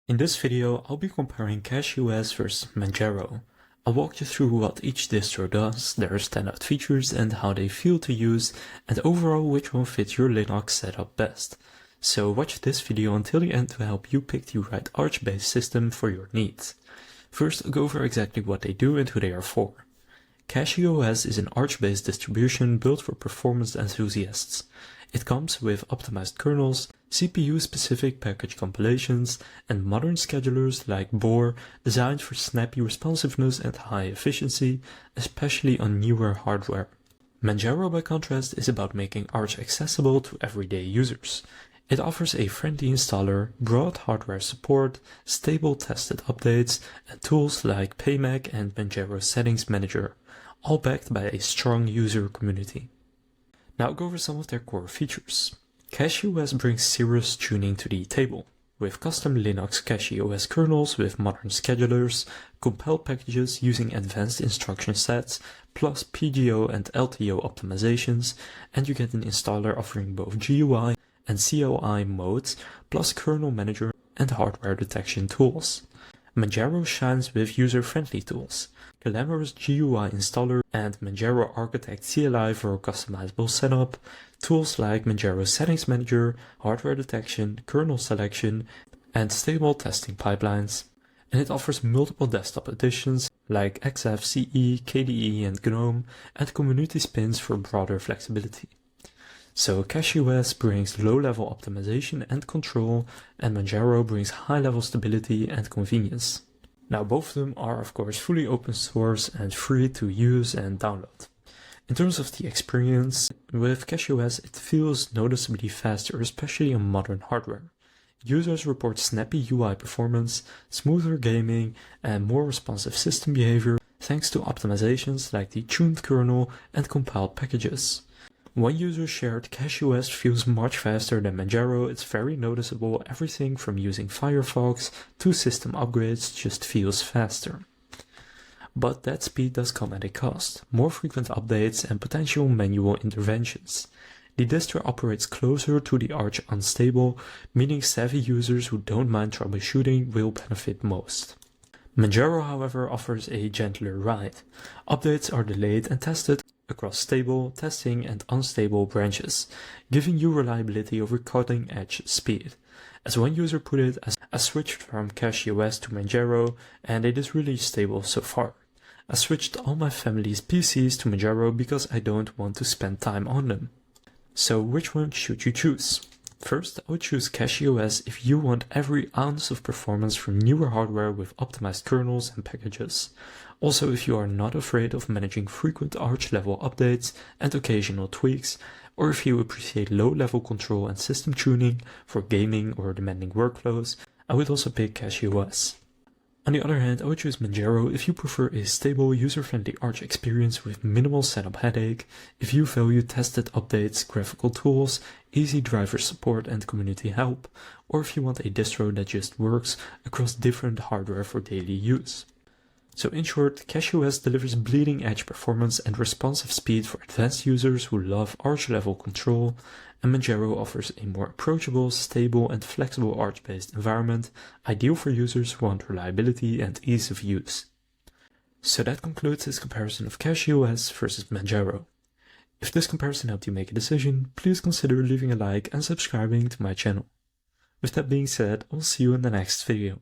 In this video, I'll be comparing CachyOS versus Manjaro. I'll walk you through what each distro does, their standout features and how they feel to use, and overall which one fits your Linux setup best. So watch this video until the end to help you pick the right Arch-based system for your needs. First, I'll go over exactly what they do and who they are for. CachyOS is an Arch-based distribution built for performance enthusiasts. It comes with optimized kernels, CPU-specific package compilations, and modern schedulers like Bohr designed for snappy responsiveness and high efficiency, especially on newer hardware. Manjaro, by contrast, is about making Arch accessible to everyday users. It offers a friendly installer, broad hardware support, stable tested updates, and tools like Paymac and Manjaro Settings Manager, all backed by a strong user community. Now I'll go over some of their core features. CachyOS brings serious tuning to the table, with custom Linux CachyOS kernels with modern schedulers, compile packages using advanced instruction sets, plus PGO and LTO optimizations, and you get an installer offering both GUI and CLI modes, plus kernel manager and hardware detection tools. Manjaro shines with user-friendly tools, glamorous GUI installer and Manjaro Architect CLI for customizable setup, tools like Manjaro Settings Manager, hardware detection, kernel selection, and stable testing pipelines. And it offers multiple desktop editions like XFCE, KDE, and GNOME, and community spins for broader flexibility. So CachyOS brings low-level optimization and control, and Manjaro brings high-level stability and convenience. Now both of them are of course fully open source and free to use and download. In terms of the experience, with CachyOS it feels noticeably faster, especially on modern hardware. Users report snappy UI performance, smoother gaming, and more responsive system behavior thanks to optimizations like the tuned kernel and compiled packages. One user shared CachyOS feels much faster than Manjaro. It's very noticeable. Everything from using Firefox to system upgrades just feels faster. But that speed does come at a cost, more frequent updates and potential manual interventions. The distro operates closer to the Arch unstable, meaning savvy users who don't mind troubleshooting will benefit most. Manjaro, however, offers a gentler ride. Updates are delayed and tested across stable, testing, and unstable branches, giving you reliability over cutting-edge speed. As one user put it, I switched from CachyOS to Manjaro, and it is really stable so far. I switched all my family's PCs to Manjaro because I don't want to spend time on them. So which one should you choose? First, I would choose CachyOS if you want every ounce of performance from newer hardware with optimized kernels and packages. Also, if you are not afraid of managing frequent Arch-level updates and occasional tweaks, or if you appreciate low-level control and system tuning for gaming or demanding workflows, I would also pick CachyOS. On the other hand, I would choose Manjaro if you prefer a stable, user-friendly Arch experience with minimal setup headache, if you value tested updates, graphical tools, easy driver support and community help, or if you want a distro that just works across different hardware for daily use. So in short, CachyOS delivers bleeding-edge performance and responsive speed for advanced users who love Arch-level control, and Manjaro offers a more approachable, stable, and flexible Arch-based environment, ideal for users who want reliability and ease of use. So that concludes this comparison of CachyOS versus Manjaro. If this comparison helped you make a decision, please consider leaving a like and subscribing to my channel. With that being said, I'll see you in the next video.